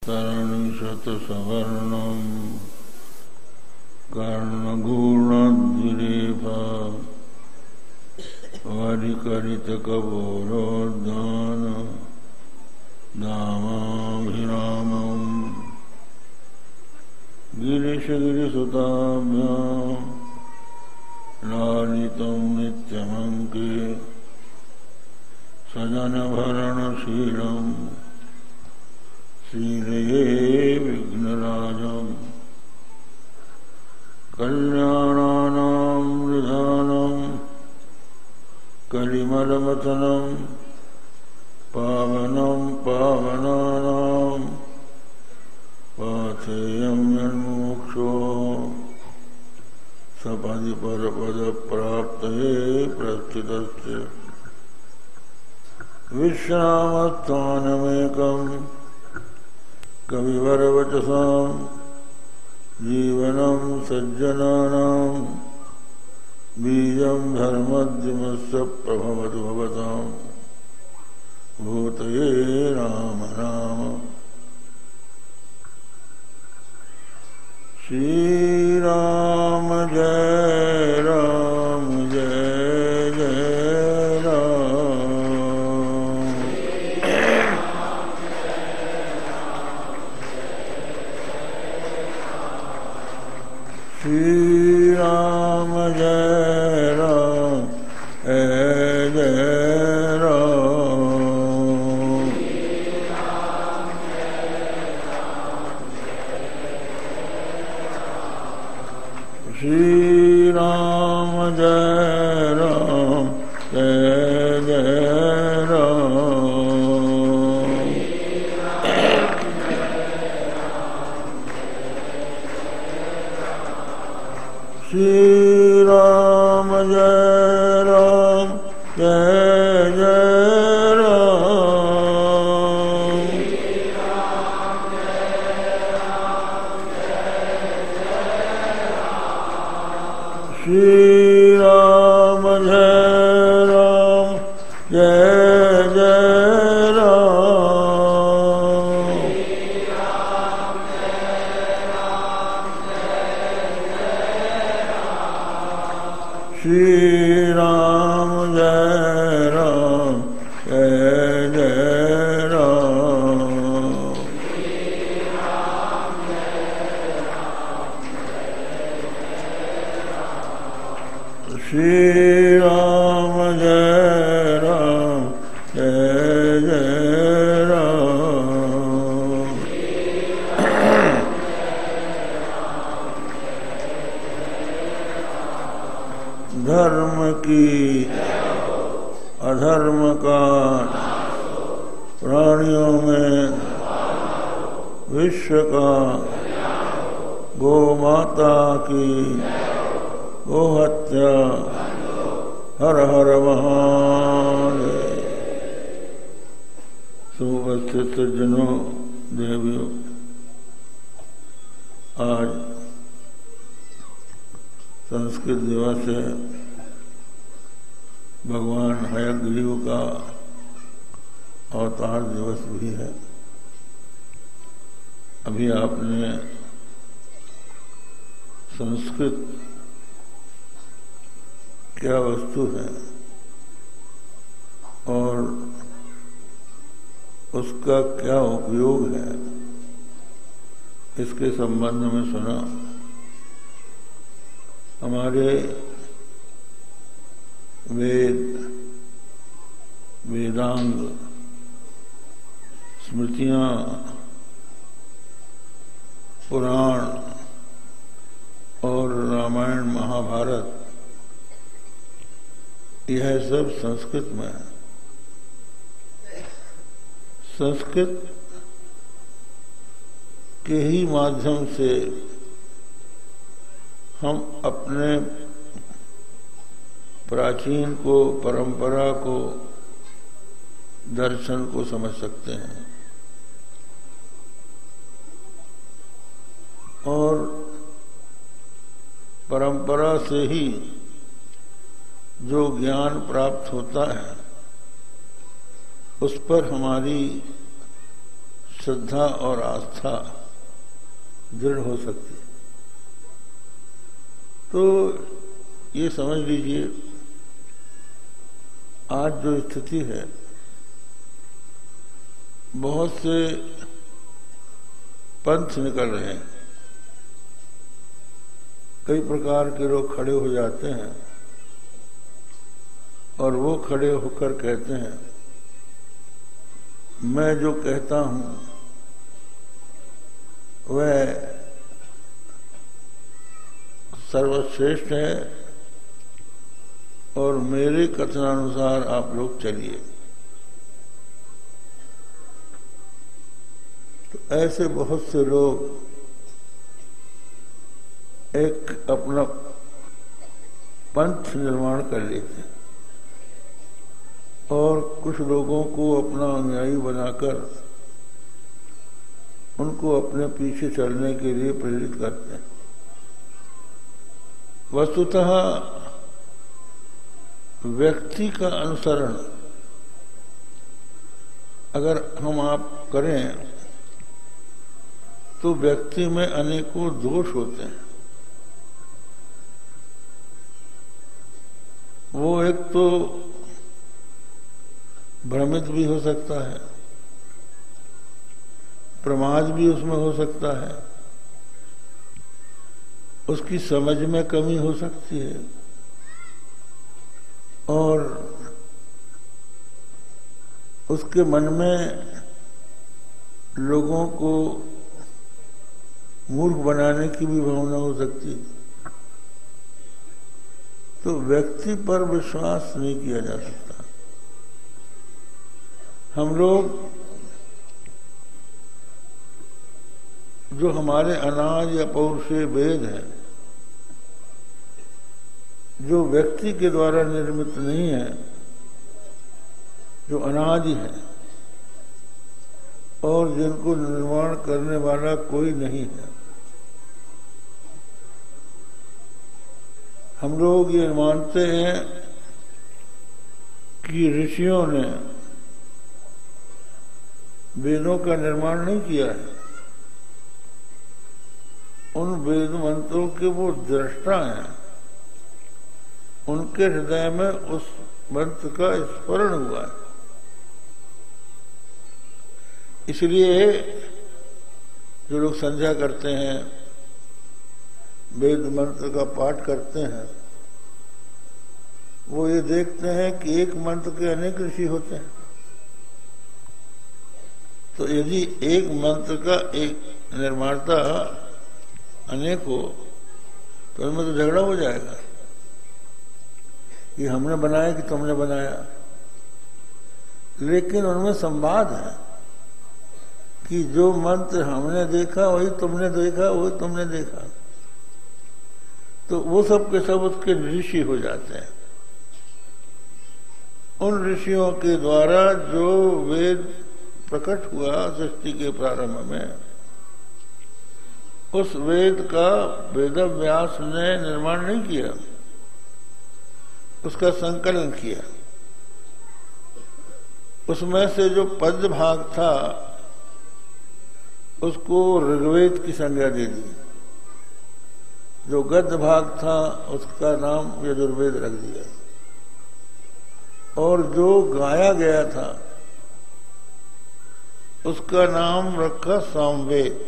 तरणिशतसवर्णं कर्णगूर्णद्विरेफा वरिकरितकपोलोद्यान दामाभिरामं गिरिशगिरिसुताभ्यां लालितं नित्यमङ्के सजनभरणशीलं शीलये विघ्नराजम् कल्याणानां निधानं कलिमलमथनं पावनं पावनानां पाथेयं यन्मुक्षो सपदि परपदप्राप्तये प्रस्थितस्य विश्रामस्थानमेकं कविवरवचसां जीवनं सज्जनानां बीजं धर्मद्युमस्य प्रभवतु भवतां भूतये राम राम। श्री राम जय राम जय जय राम। श्री राम जय राम जय राम। श्री राम जय राम जय जय राम। श्री राम जय राम जय जय राम। श्री राम जय राम जय जय राम। श्री राम जय राम जय जय राम। श्री राम जय राम जय जय राम। धर्म की अधर्म का प्राणियों में विश्व का गौ माता की गोहत्या हर हर महादेव। सुपस्थित जनों देवियों, आज संस्कृत दिवस है। भगवान हयग्रीव का अवतार दिवस भी है। अभी आपने संस्कृत क्या वस्तु है और उसका क्या उपयोग है, इसके संबंध में सुना। हमारे वेद, वेदांग, स्मृतियां, पुराण और रामायण महाभारत, यह सब संस्कृत में है। संस्कृत के ही माध्यम से हम अपने प्राचीन को, परंपरा को, दर्शन को समझ सकते हैं और परंपरा से ही जो ज्ञान प्राप्त होता है उस पर हमारी श्रद्धा और आस्था दृढ़ हो सकती। तो ये समझ लीजिए, आज जो स्थिति है, बहुत से पंथ निकल रहे हैं, कई प्रकार के लोग खड़े हो जाते हैं और वो खड़े होकर कहते हैं मैं जो कहता हूं वह सर्वश्रेष्ठ है और मेरे कथनानुसार आप लोग चलिए। तो ऐसे बहुत से लोग एक अपना पंथ निर्माण कर लेते हैं और कुछ लोगों को अपना अनुयायी बनाकर उनको अपने पीछे चलने के लिए प्रेरित करते हैं। वस्तुतः व्यक्ति का अनुसरण अगर हम आप करें तो व्यक्ति में अनेकों दोष होते हैं। वो एक तो भ्रमित भी हो सकता है, प्रमाद भी उसमें हो सकता है, उसकी समझ में कमी हो सकती है और उसके मन में लोगों को मूर्ख बनाने की भी भावना हो सकती है। तो व्यक्ति पर विश्वास नहीं किया जा सकता। हम लोग जो हमारे अनाज या पौरुषेय वेद हैं, जो व्यक्ति के द्वारा निर्मित नहीं है, जो अनादि है और जिनको निर्माण करने वाला कोई नहीं है, हम लोग ये मानते हैं कि ऋषियों ने वेदों का निर्माण नहीं किया है। उन वेद मंत्रों के वो दृष्टा हैं, उनके हृदय में उस मंत्र का स्मरण हुआ है। इसलिए जो लोग संध्या करते हैं, वेद मंत्र का पाठ करते हैं, वो ये देखते हैं कि एक मंत्र के अनेक ऋषि होते हैं। तो यदि एक मंत्र का एक निर्माता अनेक हो तो उनमें तो झगड़ा हो जाएगा कि हमने बनाया कि तुमने बनाया। लेकिन उनमें संवाद है कि जो मंत्र हमने देखा वही तुमने देखा, वही तुमने देखा। तो वो सब के सब उसके ऋषि हो जाते हैं। उन ऋषियों के द्वारा जो वेद प्रकट हुआ सृष्टि के प्रारंभ में, उस वेद का वेदव्यास ने निर्माण नहीं किया, उसका संकलन किया। उसमें से जो पद्य भाग था उसको ऋग्वेद की संज्ञा दे दी, जो गद्य भाग था उसका नाम यजुर्वेद रख दिया, और जो गाया गया था उसका नाम रखा सामवेद,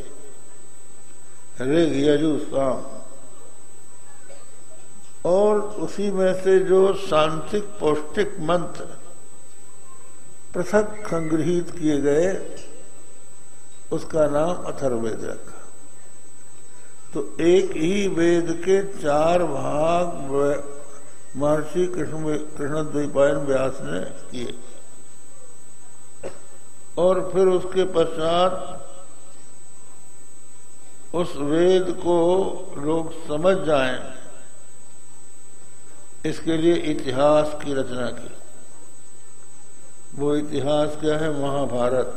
ऋग यजु साम। और उसी में से जो शांतिक पौष्टिक मंत्र पृथक संग्रहित किए गए उसका नाम अथर्ववेद रखा। तो एक ही वेद के 4 भाग महर्षि कृष्णद्वैपायन व्यास ने किए, और फिर उसके पश्चात उस वेद को लोग समझ जाएं, इसके लिए इतिहास की रचना की। वो इतिहास क्या है? महाभारत।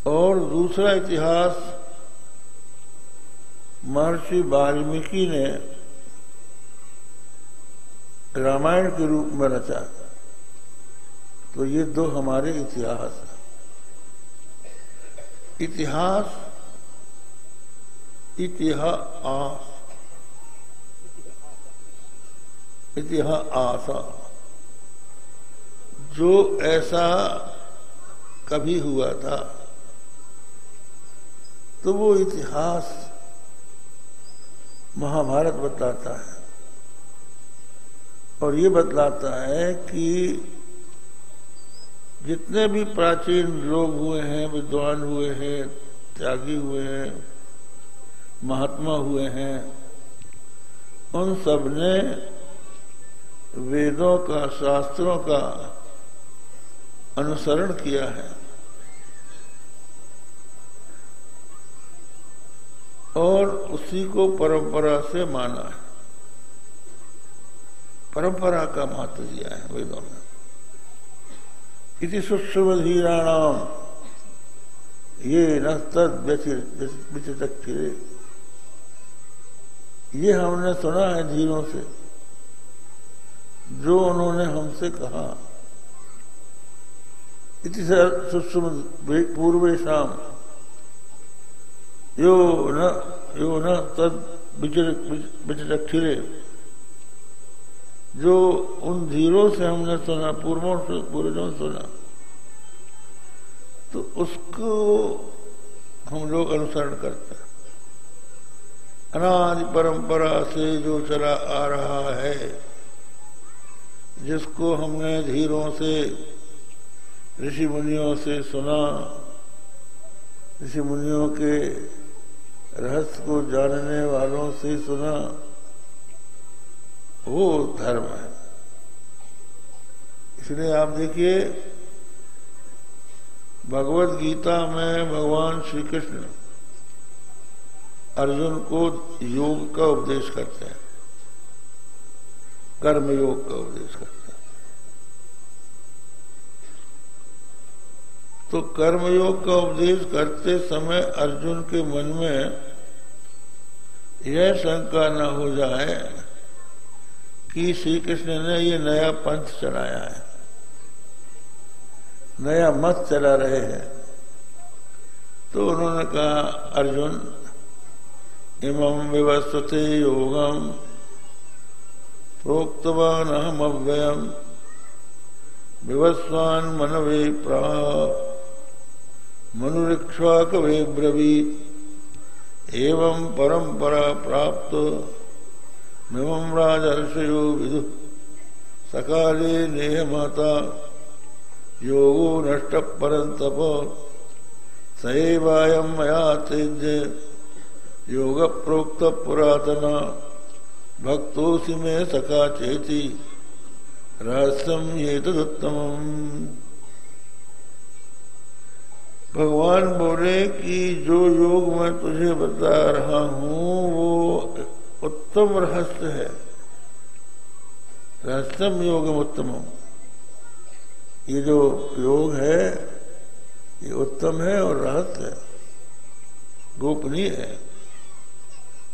और दूसरा इतिहास महर्षि वाल्मीकि ने रामायण के रूप में रचा। तो ये 2 हमारे इतिहास हैं। इतिहास इतिहास जो ऐसा कभी हुआ था, तो वो इतिहास महाभारत बतलाता है। और ये बतलाता है कि जितने भी प्राचीन लोग हुए हैं, विद्वान हुए हैं, त्यागी हुए हैं, महात्मा हुए हैं, उन सब ने वेदों का, शास्त्रों का अनुसरण किया है और उसी को परंपरा से माना है। परंपरा का महत्व दिया है वेदों में। इति सूक्ष्मधीराणाम ये न तद व्यतिचक्षिरे, ये हमने सुना है धीरों से, जो उन्होंने हमसे कहा। इति सूक्ष्म पूर्वेशाम यो न तद विचक्षिरे, जो उन धीरों से हमने सुना, पूर्वजों से सुना, तो उसको हम लोग अनुसरण करते हैं। अनादि परंपरा से जो चला आ रहा है, जिसको हमने धीरों से, ऋषि मुनियों से सुना, ऋषि मुनियों के रहस्य को जानने वालों से सुना, वो धर्म है। इसलिए आप देखिए, भगवत गीता में भगवान श्री कृष्ण अर्जुन को योग का उपदेश करते हैं, कर्म योग का उपदेश करते हैं। तो कर्मयोग का उपदेश करते समय अर्जुन के मन में यह शंका न हो जाए कि श्री कृष्ण ने ये नया पंथ चलाया है, नया मत चला रहे हैं। तो उन्होंने कहा, अर्जुन इमं विवस्वते योगम प्रोक्तवान अहम अव्ययम विवस्वान मनवे प्राह मनुरिक्ष्वाकवे ब्रवीत् एवं परंपरा प्राप्त मिमं राजर्षयो विदुः सकाले नेह माता योगो नष्ट परंतप सएवायं मया तेज्य योग प्रोक्त पुरातना भक्तोऽसि मे सखा चेति रहस्यम् एतदुत्तमम्। भगवान बोले कि जो योग मैं तुझे बता रहा हूं वो उत्तम रहस्य है। रहस्यम योगम उत्तमम, ये जो योग है ये उत्तम है और रहस्य है, गोपनीय है,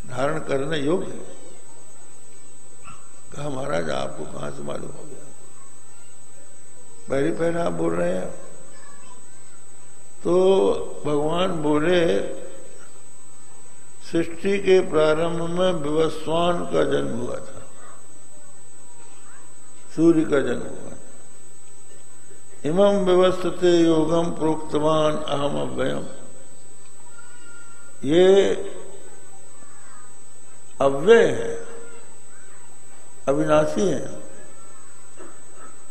धारण करने योग्य है। कहा, महाराज आपको कहां से मालूम हो गया? पहले आप बोल रहे हैं। तो भगवान बोले, सृष्टि के प्रारंभ में विवस्वान का जन्म हुआ था, सूर्य का जन्म हुआ। इमं विवस्वते योगम प्रोक्तवान अहम अव्ययम, ये अव्यय है, अविनाशी है।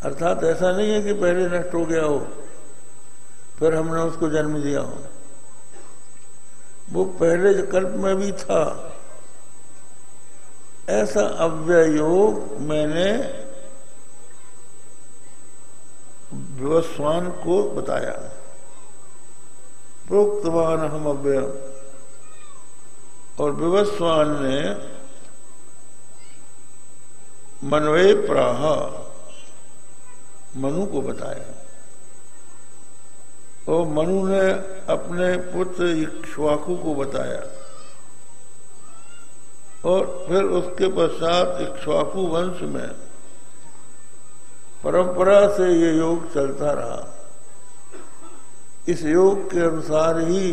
अर्थात ऐसा नहीं है कि पहले नष्ट हो गया हो फिर हमने उसको जन्म दिया हो, वो पहले कल्प में भी था। ऐसा अव्यय योग मैंने विवस्वान को बताया। प्रोक्तवान अहम अव्ययम, और विवस्वान ने मनवे प्राह, मनु को बताया। और मनु ने अपने पुत्र इक्ष्वाकु को बताया, और फिर उसके पश्चात इक्ष्वाकु वंश में परंपरा से ये योग चलता रहा। इस योग के अनुसार ही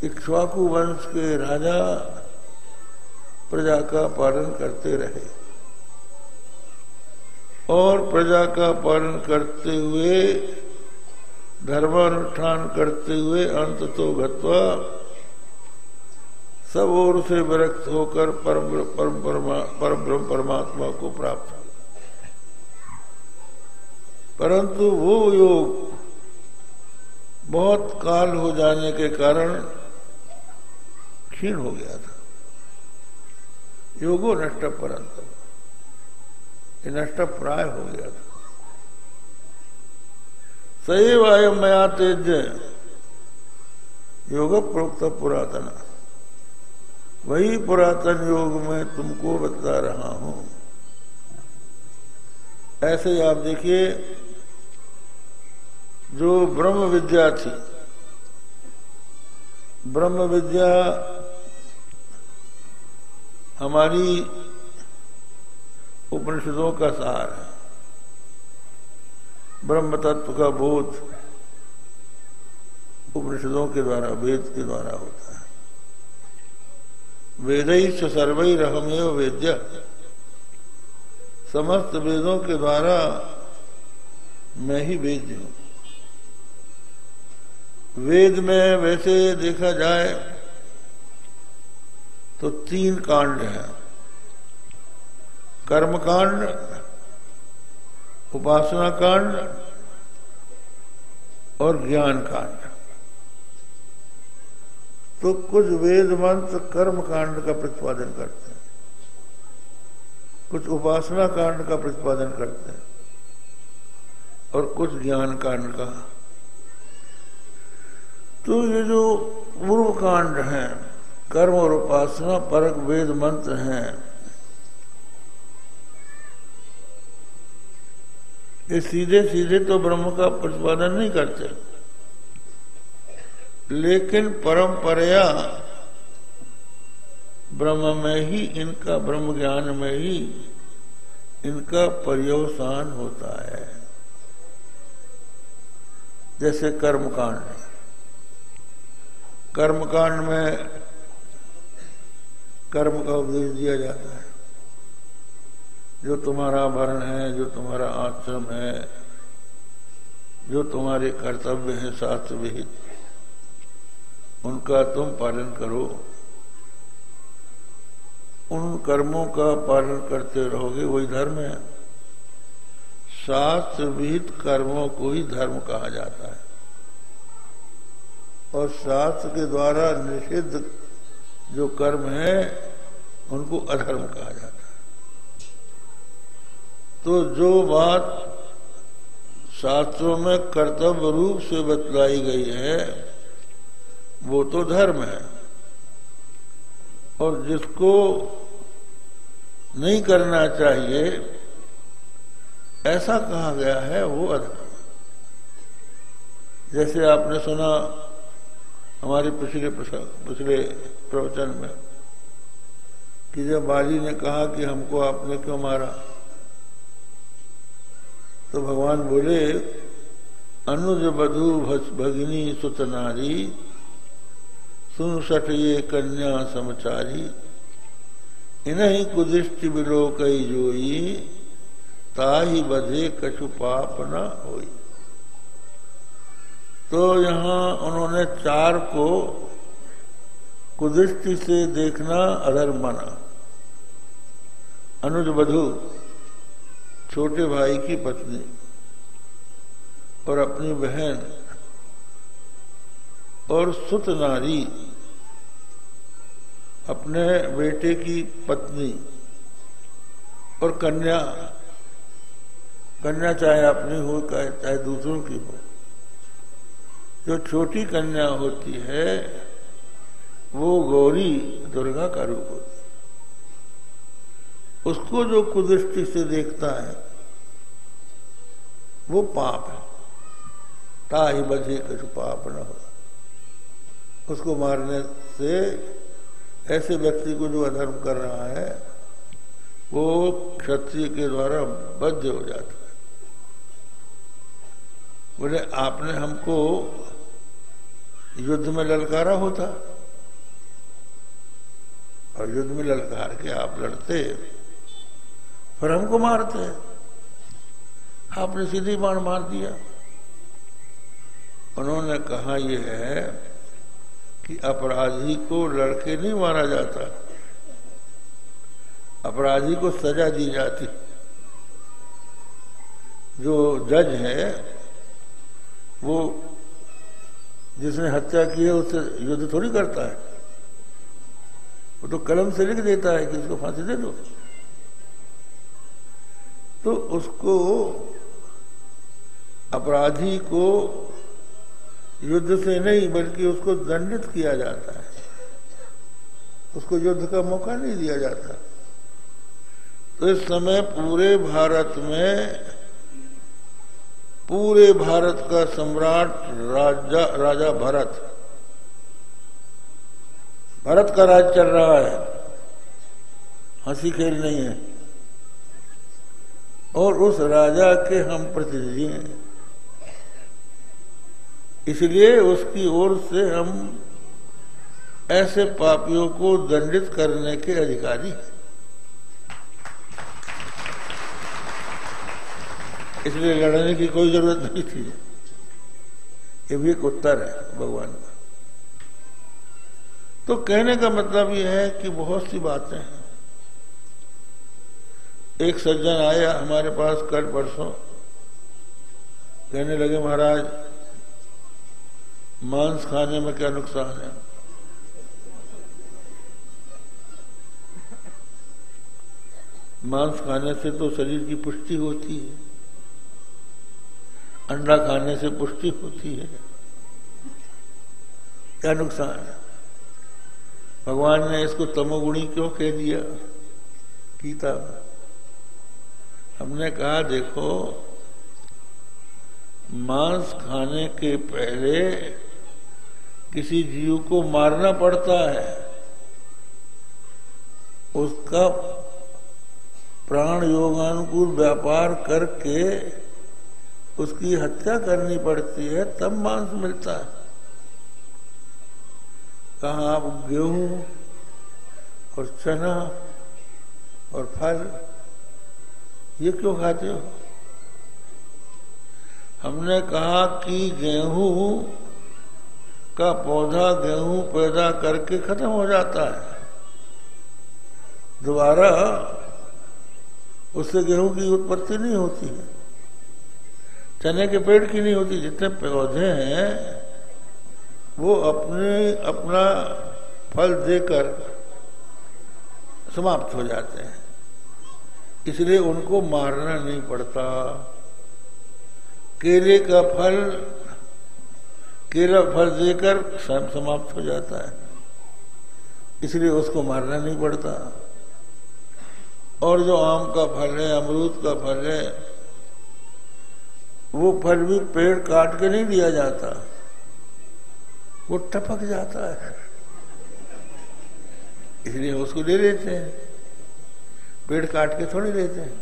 इक्ष्वाकु वंश के राजा प्रजा का पालन करते रहे और प्रजा का पालन करते हुए धर्मानुष्ठान करते हुए अंत तो गत्वा सब ओर से विरक्त होकर परम ब्रह्म परमात्मा को प्राप्त हुए। परंतु वो योग बहुत काल हो जाने के कारण क्षीण हो गया था। योगो नष्ट परंतु ये नष्ट प्राय हो गया था। सैव अयं मया तेज्य योग प्रोक्त पुरातन, वही पुरातन योग में तुमको बता रहा हूं। ऐसे ही आप देखिए, जो ब्रह्म विद्या थी, ब्रह्म विद्या हमारी उपनिषदों का सार है। ब्रह्म तत्व का बोध उपनिषदों के द्वारा, वेद के द्वारा होता है। वेदैश्च सर्वैरहमेव वेद्य, समस्त वेदों के द्वारा मैं ही वेद्य हूं। वेद में वैसे देखा जाए तो 3 कांड हैं, कर्म कांड, उपासना कांड और ज्ञान कांड। तो कुछ वेद मंत्र कर्म कांड का प्रतिपादन करते हैं, कुछ उपासना कांड का प्रतिपादन करते हैं और कुछ ज्ञान कांड का। तो ये जो पूर्व कांड हैं, कर्म और उपासना परक वेद मंत्र हैं, ये सीधे सीधे तो ब्रह्म का प्रतिपादन नहीं करते, लेकिन परंपराया ब्रह्म में ही इनका, ब्रह्म ज्ञान में ही इनका पर्यवसान होता है। जैसे कर्मकांड, कर्मकांड में कर्म का उपदेश दिया जाता है। जो तुम्हारा वर्ण है, जो तुम्हारा आश्रम है, जो तुम्हारे कर्तव्य है शास्त्र विहित, उनका तुम पालन करो। उन कर्मों का पालन करते रहोगे, वही धर्म है। शास्त्र विहित कर्मों को ही धर्म कहा जाता है और शास्त्र के द्वारा निषिद्ध जो कर्म है उनको अधर्म कहा जाता है। तो जो बात शास्त्रों में कर्तव्य रूप से बतलाई गई है वो तो धर्म है, और जिसको नहीं करना चाहिए ऐसा कहा गया है वो अधर्म। जैसे आपने सुना हमारे पिछले प्रवचन में कि जब बाली ने कहा कि हमको आपने क्यों मारा, तो भगवान बोले, अनुज बधु भगिनी सुत नारी, सुन सठ ये कन्या समचारी, इन्हीं कुदिष्टि बिलोकई जोई, ताही बधे कछु पाप न होई। तो यहाँ उन्होंने 4 को कुदृष्टि से देखना अधर्म माना। अनुज बधु, छोटे भाई की पत्नी और अपनी बहन, और सुत नारी, अपने बेटे की पत्नी, और कन्या, कन्या चाहे अपनी हो चाहे दूसरों की हो। जो छोटी कन्या होती है वो गौरी दुर्गा का रूप होती है। उसको जो कुदृष्टि से देखता है वो पाप है। ताहि बधे कछु पाप न हो। उसको मारने से ऐसे व्यक्ति को जो अधर्म कर रहा है वो क्षत्रिय के द्वारा बद्ध हो जाता है। बोले आपने हमको युद्ध में ललकारा होता, और युद्ध में ललकार के आप लड़ते, फिर हमको मारते। आपने सीधी बाण मार दिया। उन्होंने कहा यह है कि अपराधी को लड़के नहीं मारा जाता, अपराधी को सजा दी जाती। जो जज है वो जिसने हत्या की है उससे युद्ध थोड़ी करता है, वो तो कलम से लिख देता है कि इसको फांसी दे दो। तो उसको, अपराधी को युद्ध से नहीं बल्कि उसको दंडित किया जाता है, उसको युद्ध का मौका नहीं दिया जाता। तो इस समय पूरे भारत का सम्राट राजा भरत का राज चल रहा है, हंसी खेल नहीं है। और उस राजा के हम प्रतिनिधि हैं, इसलिए उसकी ओर से हम ऐसे पापियों को दंडित करने के अधिकारी हैं। इसलिए लड़ने की कोई जरूरत नहीं थी। ये भी एक उत्तर है भगवान का। तो कहने का मतलब यह है कि बहुत सी बातें हैं। एक सज्जन आया हमारे पास कल परसों, कहने लगे महाराज मांस खाने में क्या नुकसान है? मांस खाने से तो शरीर की पुष्टि होती है, अंडा खाने से पुष्टि होती है, क्या नुकसान है? भगवान ने इसको तमोगुणी क्यों कह दिया गीता में? हमने कहा देखो, मांस खाने के पहले किसी जीव को मारना पड़ता है, उसका प्राण योगानुकूल व्यापार करके उसकी हत्या करनी पड़ती है, तब मांस मिलता है। कहाँ आप गेहूं और चना और फल ये क्यों खाते हो? हमने कहा कि गेहूं का पौधा गेहूं पैदा करके खत्म हो जाता है, दोबारा उससे गेहूं की उत्पत्ति नहीं होती है, चने के पेड़ की नहीं होती। जितने पौधे हैं वो अपना फल देकर समाप्त हो जाते हैं, इसलिए उनको मारना नहीं पड़ता। केला फल देकर समाप्त हो जाता है, इसलिए उसको मारना नहीं पड़ता। और जो आम का फल है, अमरूद का फल है, वो फल भी पेड़ काट के नहीं दिया जाता, वो टपक जाता है, इसलिए उसको ले लेते हैं, पेड़ काट के थोड़ी लेते हैं।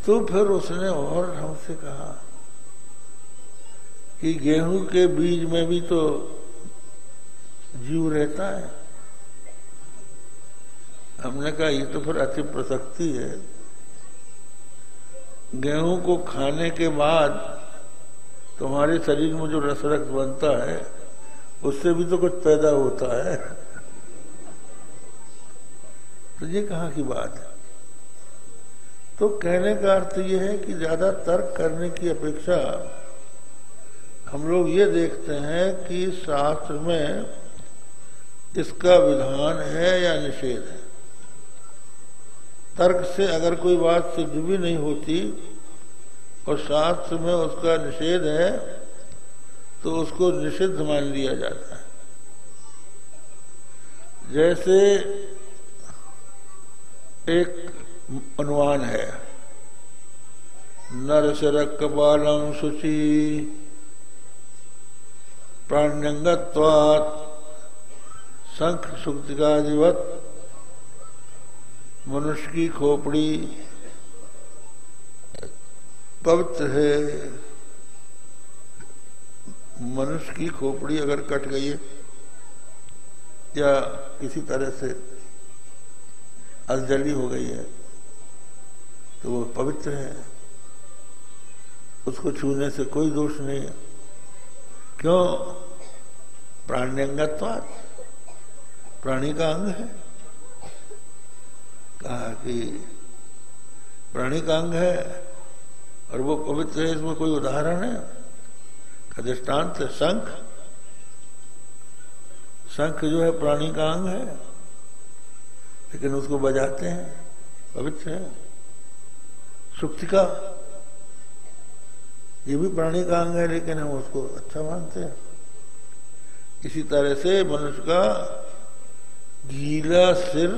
तो फिर उसने और हमसे कहा कि गेहूं के बीज में भी तो जीव रहता है। हमने कहा ये तो फिर अति प्रसक्ति है। गेहूं को खाने के बाद तुम्हारे शरीर में जो रस रक्त बनता है उससे भी तो कुछ पैदा होता है, तो ये कहाँ की बात है? तो कहने का अर्थ ये है कि ज्यादा तर्क करने की अपेक्षा हम लोग ये देखते हैं कि शास्त्र में इसका विधान है या निषेध है। तर्क से अगर कोई बात सिद्ध भी नहीं होती और शास्त्र में उसका निषेध है तो उसको निषिद्ध मान लिया जाता है। जैसे एक अनुमान है, नरसरक कपालम शुचि प्राण्यंगत्वात् शंख सुक्तिकादिवत, मनुष्य की खोपड़ी पवित्र है। मनुष्य की खोपड़ी अगर कट गई है या किसी तरह से अलजली हो गई है तो वो पवित्र है, उसको छूने से कोई दोष नहीं है। क्यों? प्राण्यंगत्वात्, प्राणी का अंग है। कहा कि प्राणी का अंग है और वो पवित्र है, इसमें कोई उदाहरण है? का दृष्टांत शंख, शंख जो है प्राणी का अंग है, लेकिन उसको बजाते हैं, पवित्र है। सुक्तिका ये भी प्राणी का अंग है, लेकिन हम उसको अच्छा मानते हैं। इसी तरह से मनुष्य का गीला सिर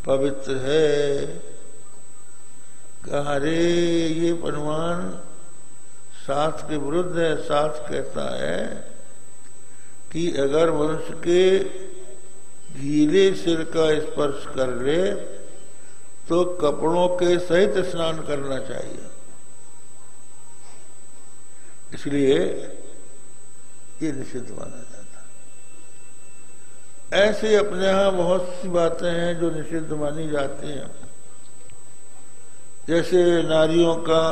पवित्र है। कहा रे ये अनुमान शास्त्र के विरुद्ध है। शास्त्र कहता है कि अगर मनुष्य के गीले सिर का स्पर्श कर ले तो कपड़ों के सहित स्नान करना चाहिए। इसलिए ये निषिद्ध माना जाता है। ऐसे अपने यहां बहुत सी बातें हैं जो निषिद्ध मानी जाती हैं। जैसे नारियों का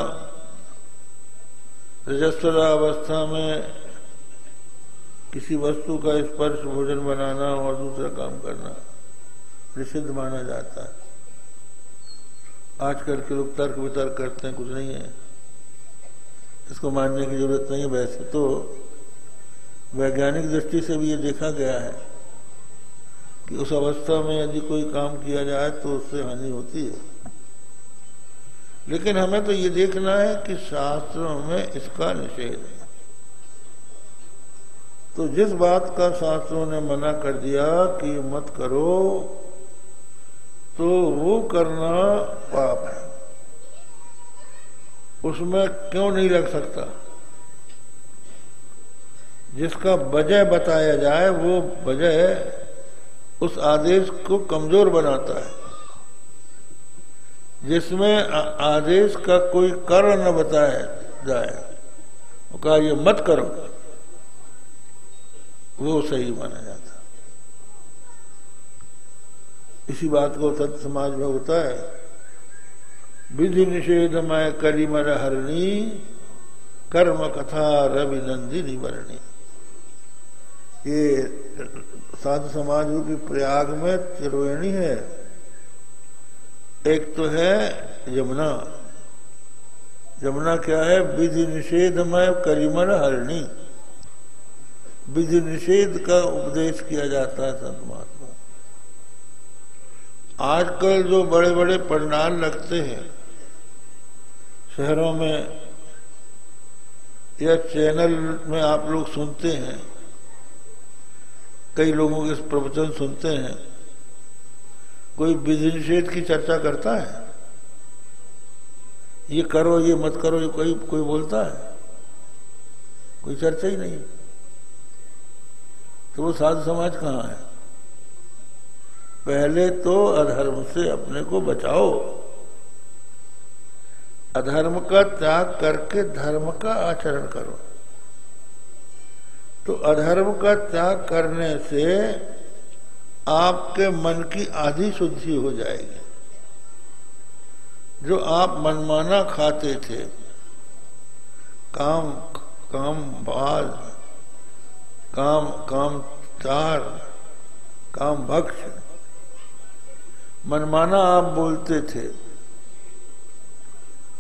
रजस्वला अवस्था में किसी वस्तु का स्पर्श भोजन बनाना और दूसरा काम करना निषिद्ध माना जाता है। आजकल के लोग तर्क वितर्क करते हैं, कुछ नहीं है, इसको मानने की जरूरत नहीं है। वैसे तो वैज्ञानिक दृष्टि से भी ये देखा गया है कि उस अवस्था में यदि कोई काम किया जाए तो उससे हानि होती है। लेकिन हमें तो ये देखना है कि शास्त्रों में इसका निषेध है। तो जिस बात का शास्त्रों ने मना कर दिया कि मत करो, तो वो करना पाप है। उसमें क्यों नहीं लग सकता? जिसका वजह बताया जाए वो वजह उस आदेश को कमजोर बनाता है। जिसमें आदेश का कोई कारण न बताया जाए, वो कहा ये मत करो, वो सही माना जाता। इसी बात को सत्य समाज में होता है। विधि निषेधमय करिमर हरणी कर्म कथा रवि नंदिनी वर्णी। ये साधु समाज की प्रयाग में त्रिवेणी है। एक तो है यमुना। यमुना क्या है? विधि निषेधमय करिमर हरणी। विधि निषेध का उपदेश किया जाता है संत महात्मा। आजकल जो बड़े बड़े पंडाल लगते हैं शहरों में या चैनल में, आप लोग सुनते हैं, कई लोगों के प्रवचन सुनते हैं, कोई विधि निषेध की चर्चा करता है? ये करो, ये मत करो, ये कोई बोलता है? कोई चर्चा ही नहीं। तो वो साधु समाज कहाँ है? पहले तो अधर्म से अपने को बचाओ। अधर्म का त्याग करके धर्म का आचरण करो। तो अधर्म का त्याग करने से आपके मन की आधी शुद्धि हो जाएगी। जो आप मनमाना खाते थे, काम बाज, काम चार, काम भक्ष, मनमाना आप बोलते थे,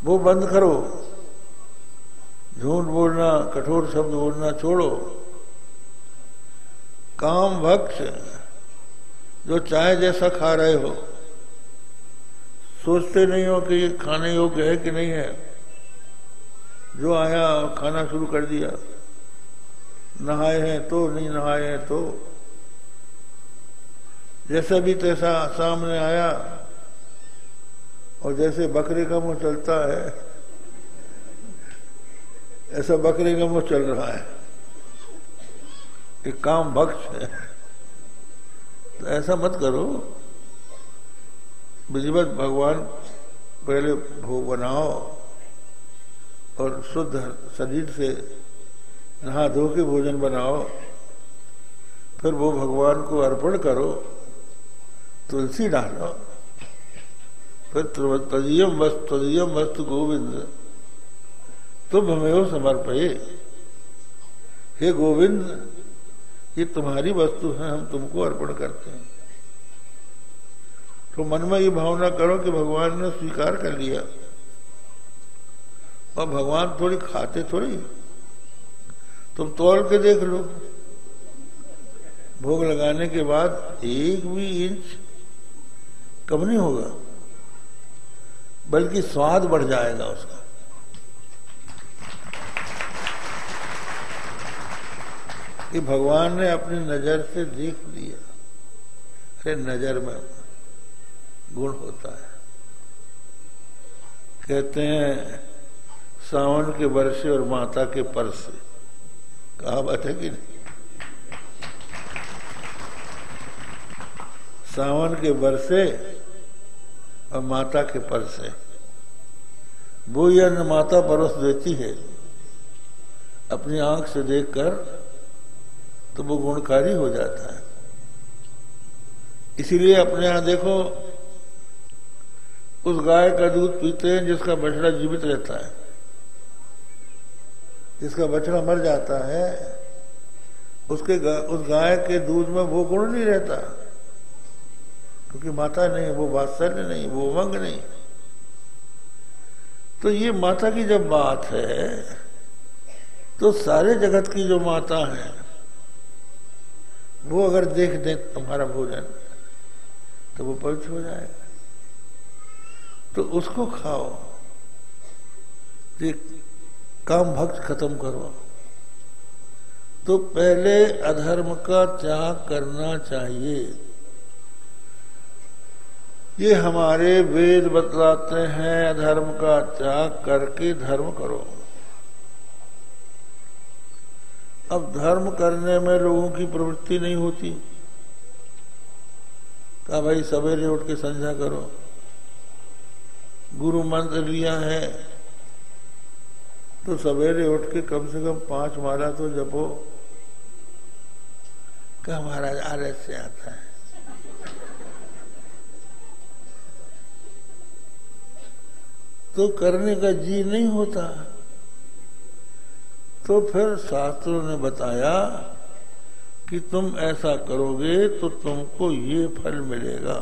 वो बंद करो। झूठ बोलना, कठोर शब्द बोलना छोड़ो। काम भक्ष, जो चाहे जैसा खा रहे हो, सोचते नहीं हो कि ये खाने योग्य है कि नहीं है, जो आया खाना शुरू कर दिया। नहाए हैं तो, नहीं नहाए हैं तो, जैसा भी तैसा सामने आया। और जैसे बकरे का मुंह चलता है, ऐसा बकरे का मुंह चल रहा है। एक काम भक्ष है। तो ऐसा मत करो। विधिवत भगवान पहले भोग बनाओ, और शुद्ध शरीर से नहा धो के भोजन बनाओ, फिर वो भगवान को अर्पण करो, तुलसी डालो, फिर तदीयम वस्तु गोविंद तुम हमें समर्पये। हे गोविंद, ये तुम्हारी वस्तु है, हम तुमको अर्पण करते हैं। तो मन में ये भावना करो कि भगवान ने स्वीकार कर लिया। और भगवान थोड़ी खाते थोड़ी, तुम तौल के देख लो, भोग लगाने के बाद 1 भी इंच कम नहीं होगा, बल्कि स्वाद बढ़ जाएगा उसका। कि भगवान ने अपनी नजर से देख लिया। अरे नजर में गुण होता है। कहते हैं सावन के बरसे और माता के परसे, कहावत है कि नहीं? सावन के बरसे और माता के परसे, वो ये अन्न माता परोस देती है अपनी आंख से देखकर, तो वो गुणकारी हो जाता है। इसीलिए अपने यहां देखो, उस गाय का दूध पीते हैं जिसका बछड़ा जीवित रहता है। जिसका बछड़ा मर जाता है उस गाय के दूध में वो गुण नहीं रहता, क्योंकि माता नहीं, वो वात्सल्य नहीं, वो उमंग नहीं। तो ये माता की जब बात है, तो सारे जगत की जो माता है वो अगर देख दे तुम्हारा भोजन, तो वो पवित्र हो जाएगा। तो उसको खाओ, ये काम भक्त खत्म करो। तो पहले अधर्म का त्याग करना चाहिए। ये हमारे वेद बतलाते हैं, अधर्म का त्याग करके धर्म करो। अब धर्म करने में लोगों की प्रवृत्ति नहीं होती। कहा भाई सवेरे उठ के संध्या करो, गुरु मंत्र लिया है तो सवेरे उठ के कम से कम 5 माला तो जपो। क्या महाराज आलस से आता है। तो करने का जी नहीं होता। तो फिर शास्त्रों ने बताया कि तुम ऐसा करोगे तो तुमको ये फल मिलेगा।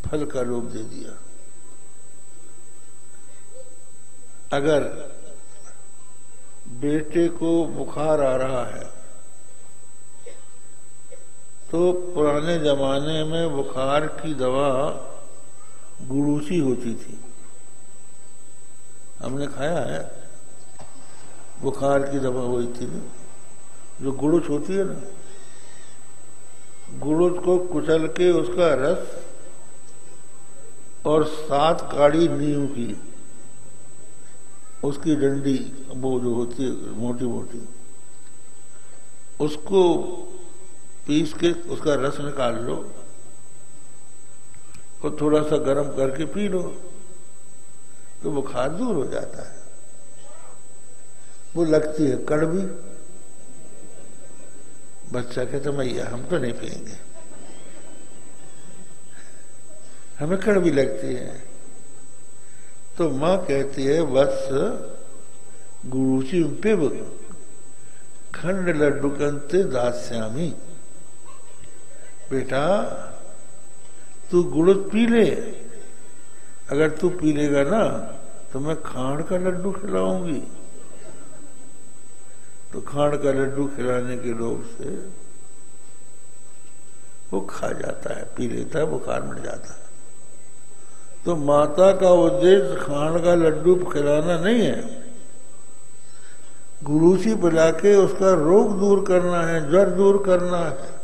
फल का लोभ दे दिया। अगर बेटे को बुखार आ रहा है तो पुराने जमाने में बुखार की दवा गुड़ूसी होती थी। हमने खाया है, बुखार की दवा हुई थी ना, जो गुड़ुच होती है ना, गुड़ुच को कुचल के उसका रस और 7 काड़ी नीम की उसकी डंडी, वो जो होती है मोटी मोटी, उसको पीस के उसका रस निकाल लो और थोड़ा सा गर्म करके पी लो तो बुखार दूर हो जाता है। वो लगती है कड़वी। बच्चा कहता मैया हम तो नहीं पिएंगे, हमें कड़वी लगती है। तो माँ कहती है वत्स गुरुचि पिब खंड लड्डू कंते दास्यामी। बेटा तू गुड़ पी ले, अगर तू पी लेगा ना तो मैं खांड का लड्डू खिलाऊंगी। तो खांड का लड्डू खिलाने के लोभ से वो खा जाता है, पी लेता है, बुखार मिट जाता है। तो माता का उद्देश्य खांड का लड्डू खिलाना नहीं है, गुरुसी पिला के उसका रोग दूर करना है, ज्वर दूर करना है।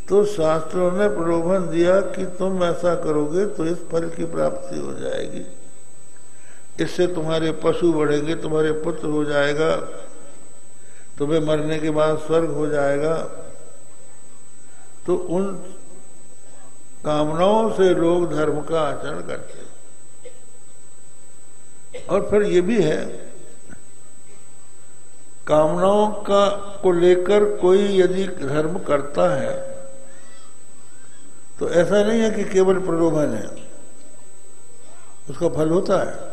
तो शास्त्रों ने प्रलोभन दिया कि तुम ऐसा करोगे तो इस फल की प्राप्ति हो जाएगी, इससे तुम्हारे पशु बढ़ेंगे, तुम्हारे पुत्र हो जाएगा, तुम्हें मरने के बाद स्वर्ग हो जाएगा। तो उन कामनाओं से लोग धर्म का आचरण करते। और फिर ये भी है, कामनाओं का को लेकर कोई यदि धर्म करता है तो ऐसा नहीं है कि केवल प्रलोभन है, उसका फल होता है।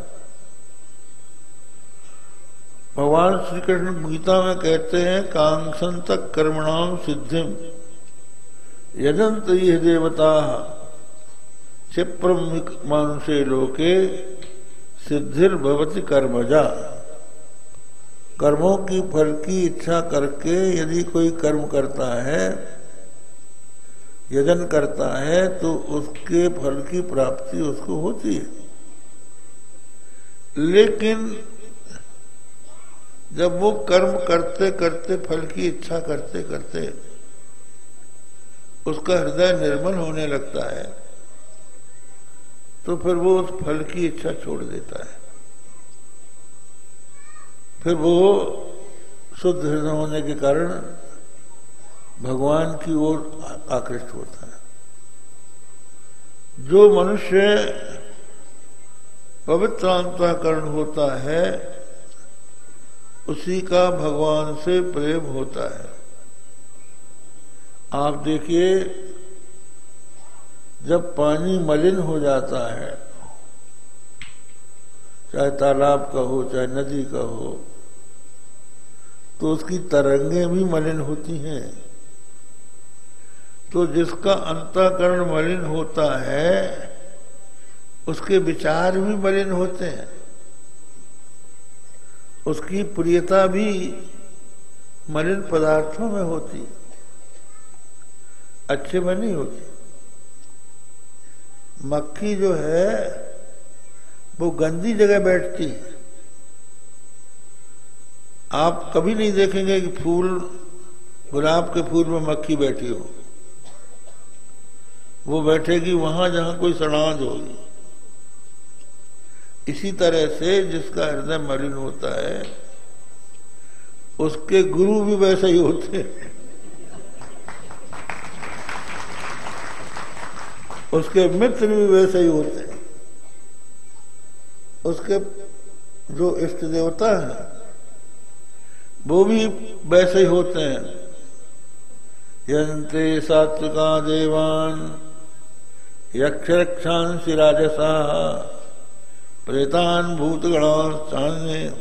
भगवान श्री कृष्ण गीता में कहते हैं, कांक्षन्त कर्मणाम सिद्धिम यजंत ये देवता क्षिप्रम मानुषे लोके सिद्धिर्भवति कर्मजा। कर्मों की फल की इच्छा करके यदि कोई कर्म करता है, यजन करता है, तो उसके फल की प्राप्ति उसको होती है। लेकिन जब वो कर्म करते करते, फल की इच्छा करते करते उसका हृदय निर्मल होने लगता है, तो फिर वो उस फल की इच्छा छोड़ देता है। फिर वो शुद्ध हृदय होने के कारण भगवान की ओर आकृष्ट होता है। जो मनुष्य पवित्र अंतःकरण होता है, उसी का भगवान से प्रेम होता है। आप देखिए, जब पानी मलिन हो जाता है, चाहे तालाब का हो चाहे नदी का हो, तो उसकी तरंगें भी मलिन होती हैं। तो जिसका अंतःकरण मलिन होता है, उसके विचार भी मलिन होते हैं, उसकी प्रियता भी मलिन पदार्थों में होती, अच्छे में नहीं होती। मक्खी जो है वो गंदी जगह बैठती है। आप कभी नहीं देखेंगे कि फूल, गुलाब के फूल में मक्खी बैठी हो। वो बैठेगी वहां जहां कोई सड़ांध होगी। इसी तरह से जिसका हृदय मलिन होता है, उसके गुरु भी वैसे ही होते हैं, उसके मित्र भी वैसे ही होते हैं, उसके जो इष्ट देवता हैं वो भी वैसे ही होते हैं। यन्ते सात्विका देवान यक्षरक्षांसि राजसा प्रेतान भूतगणान चान्य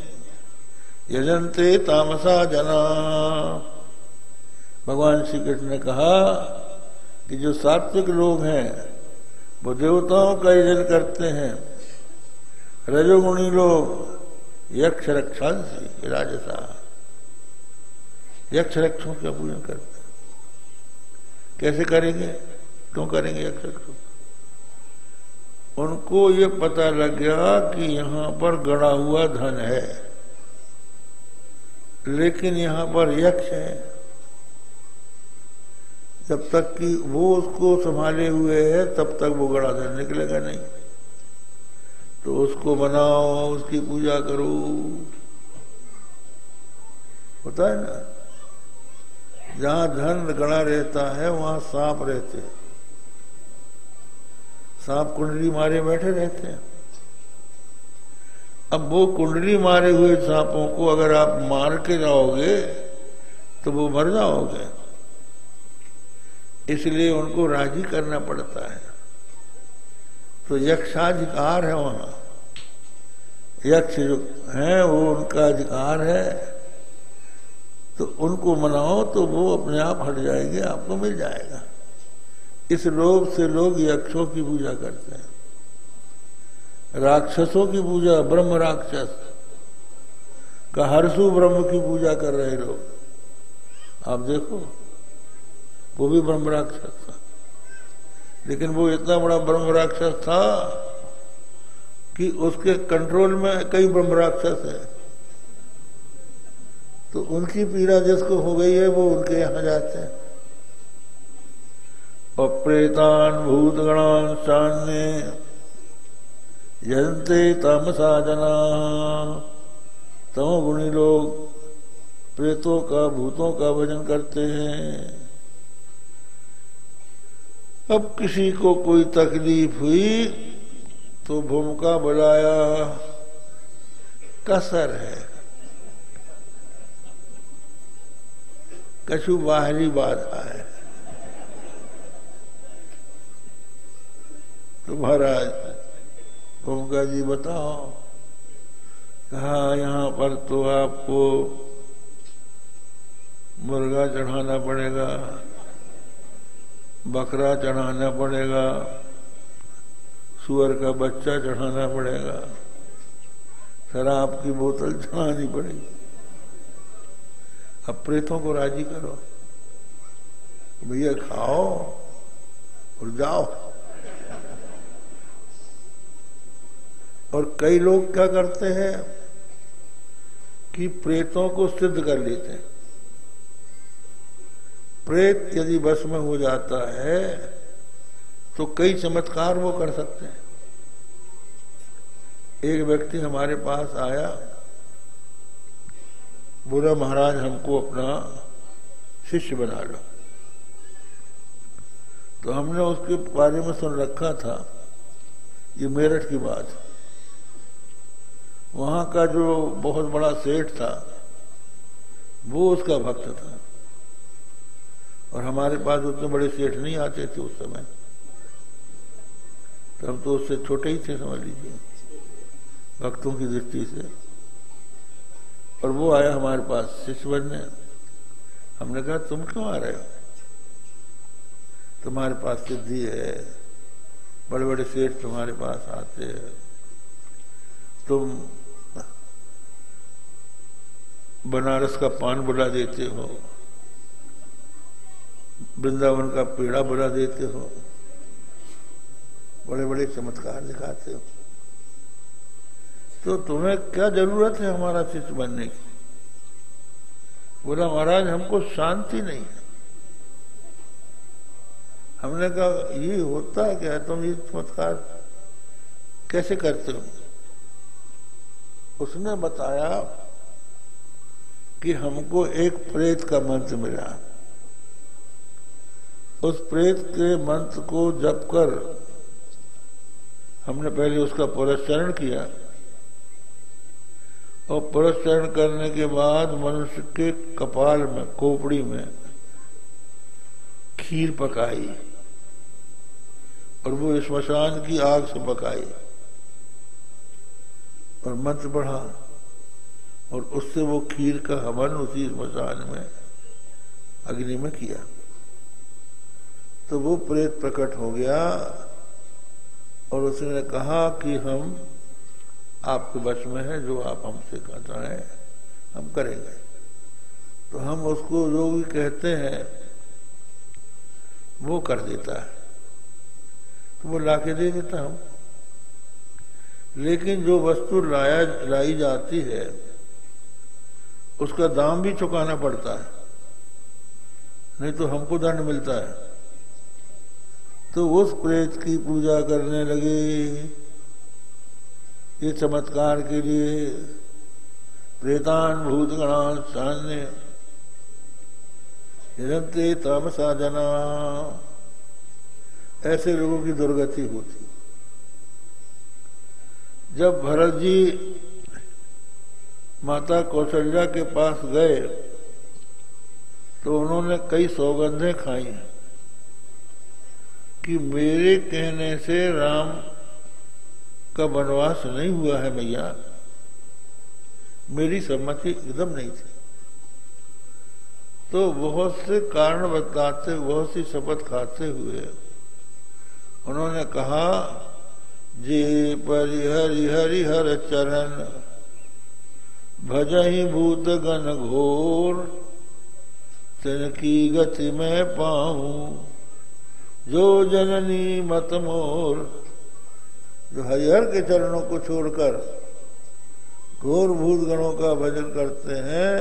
यजन्ते तामसा जना। भगवान श्री कृष्ण ने कहा कि जो सात्विक लोग हैं वो देवताओं का यजन करते हैं, रजोगुणी लोग यक्ष रक्षांसि राजसा, यक्ष रक्षों का पूजन करते हैं। कैसे करेंगे, क्यों करेंगे यक्ष रक्षों? उनको ये पता लग गया कि यहां पर गड़ा हुआ धन है, लेकिन यहां पर यक्ष है। जब तक कि वो उसको संभाले हुए है, तब तक वो गड़ा धन निकलेगा नहीं। तो उसको बनाओ, उसकी पूजा करो, होता है ना। जहां धन गड़ा रहता है वहां सांप रहते हैं, सांप कुंडली मारे बैठे रहते हैं। अब वो कुंडली मारे हुए सांपों को अगर आप मार के जाओगे तो वो मर जाओगे, इसलिए उनको राजी करना पड़ता है। तो यक्षाधिकार है वहां, यक्ष जो है वो उनका अधिकार है, तो उनको मनाओ तो वो अपने आप हट जाएंगे, आपको मिल जाएगा। इस लोभ से लोग यक्षों की पूजा करते हैं, राक्षसों की पूजा, ब्रह्म राक्षस का हर्षु ब्रह्म की पूजा कर रहे लोग। आप देखो, वो भी ब्रह्म राक्षस था, लेकिन वो इतना बड़ा ब्रह्म राक्षस था कि उसके कंट्रोल में कई ब्रह्म राक्षस है। तो उनकी पीड़ा जिसको हो गई है वो उनके यहां जाते हैं। और प्रेतान भूतगणान चान्य यजन्ते तामसा जना। तमोगुणी लोग प्रेतों का, भूतों का भजन करते हैं। अब किसी को कोई तकलीफ हुई तो भूमिका बुलाया, कसर है, कछु बाहरी बाधा है। तो महाराज ओमकार जी बताओ, कहा यहाँ पर तो आपको मुर्गा चढ़ाना पड़ेगा, बकरा चढ़ाना पड़ेगा, सुअर का बच्चा चढ़ाना पड़ेगा, शराब की बोतल चढ़ानी पड़ेगी। अब प्रेतों को राजी करो, भैया खाओ और जाओ। और कई लोग क्या करते हैं कि प्रेतों को सिद्ध कर लेते हैं। प्रेत यदि बस में हो जाता है तो कई चमत्कार वो कर सकते हैं। एक व्यक्ति हमारे पास आया, बोला महाराज हमको अपना शिष्य बना लो। तो हमने उसके बारे में सुन रखा था, ये मेरठ की बात। वहां का जो बहुत बड़ा सेठ था वो उसका भक्त था, और हमारे पास उतने बड़े सेठ नहीं आते थे उस समय, तो हम तो उससे छोटे ही थे समझ लीजिए भक्तों की दृष्टि से। और वो आया हमारे पास शिष्य बनने। हमने कहा तुम क्यों आ रहे हो? तुम्हारे पास सिद्धि है, बड़े बड़े सेठ तुम्हारे पास आते हैं, तुम बनारस का पान बुला देते हो, वृंदावन का पेड़ा बुला देते हो, बड़े बड़े चमत्कार दिखाते हो, तो तुम्हें क्या जरूरत है हमारा शिष्य बनने की? बोला महाराज हमको शांति नहीं है। हमने कहा ये होता है क्या, तुम ये चमत्कार कैसे करते हो? उसने बताया कि हमको एक प्रेत का मंत्र मिला, उस प्रेत के मंत्र को जप कर हमने पहले उसका पुरस्चरण किया, और पुरस्चरण करने के बाद मनुष्य के कपाल में, खोपड़ी में खीर पकाई, और वो श्मशान की आग से पकाई, और मंत्र बढ़ा, और उससे वो खीर का हवन उसी श्मशान में अग्नि में किया। तो वो प्रेत प्रकट हो गया, और उसने कहा कि हम आपके वश में है, जो आप हमसे कहता है हम करेंगे। तो हम उसको जो भी कहते हैं वो कर देता है, तो वो लाके दे देता हम। लेकिन जो वस्तु लाई जाती है उसका दाम भी चुकाना पड़ता है, नहीं तो हमको दंड मिलता है। तो उस प्रेत की पूजा करने लगे ये चमत्कार के लिए। प्रेतान भूतगणान सान्य निरंते तामसा जना, ऐसे लोगों की दुर्गति होती। जब भरत जी माता कौशल्या के पास गए तो उन्होंने कई सौगंधें खाई कि मेरे कहने से राम का वनवास नहीं हुआ है मैया, मेरी सम्मति एकदम नहीं थी। तो बहुत से कारण बताते, बहुत सी शपथ खाते हुए उन्होंने कहा, जे परिहरि हरिहर चरण भजहि भूत गण घोर, तिनकी गति में पाऊं जो जननी मत मोर। जो हरिहर के चरणों को छोड़कर घोर भूत गणों का भजन करते हैं,